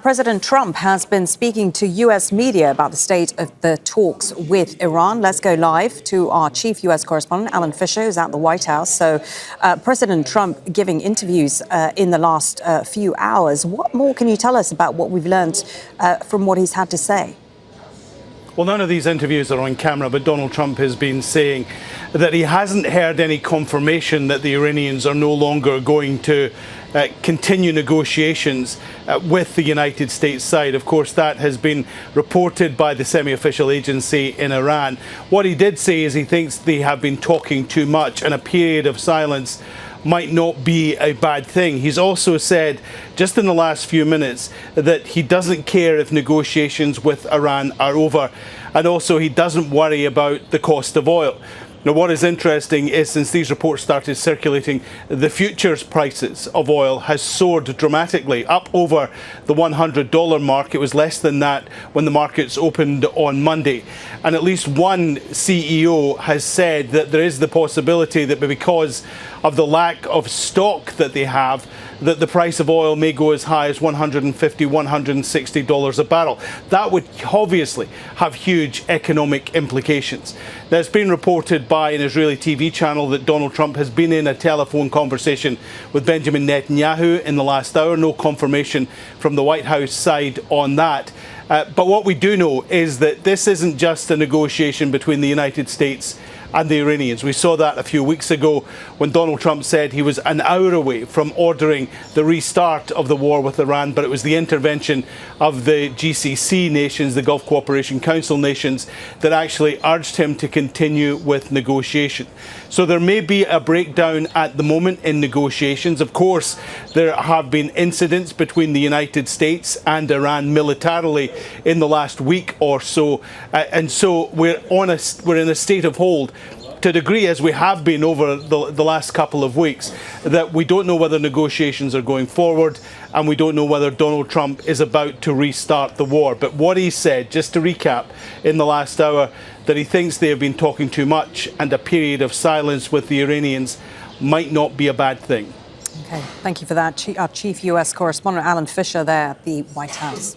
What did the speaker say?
President Trump has been speaking to U.S. media about the state of the talks with Iran. Let's go live to our chief U.S. correspondent, Alan Fisher, who's at the White House. So President Trump giving interviews in the last few hours. What more can you tell us about what we've learned from what he's had to say? Well, none of these interviews are on camera, but Donald Trump has been saying that he hasn't heard any confirmation that the Iranians are no longer going to continue negotiations with the United States side. Of course, that has been reported by the semi-official agency in Iran. What he did say is he thinks they have been talking too much, and a period of silence might not be a bad thing. He's also said, just in the last few minutes, that he doesn't care if negotiations with Iran are over, and also he doesn't worry about the cost of oil. Now, what is interesting is since these reports started circulating, the futures prices of oil has soared dramatically, up over the $100 mark. It was less than that when the markets opened on Monday. And at least one CEO has said that there is the possibility that because of the lack of stock that they have, that the price of oil may go as high as $150, $160 a barrel. That would obviously have huge economic implications. Now, it's been reported by an Israeli TV channel that Donald Trump has been in a telephone conversation with Benjamin Netanyahu in the last hour. No confirmation from the White House side on that. But what we do know is that this isn't just a negotiation between the United States and the Iranians. We saw that a few weeks ago when Donald Trump said he was an hour away from ordering the restart of the war with Iran, but it was the intervention of the GCC nations, the Gulf Cooperation Council nations, that actually urged him to continue with negotiation. So there may be a breakdown at the moment in negotiations. Of course, there have been incidents between the United States and Iran militarily in the last week or so, and so we're in a state of hold to a degree, as we have been over the last couple of weeks, that we don't know whether negotiations are going forward, and we don't know whether Donald Trump is about to restart the war. But what he said, just to recap, in the last hour, that he thinks they have been talking too much, and a period of silence with the Iranians might not be a bad thing. Okay, thank you for that. Our chief U.S. correspondent, Alan Fisher, there at the White House.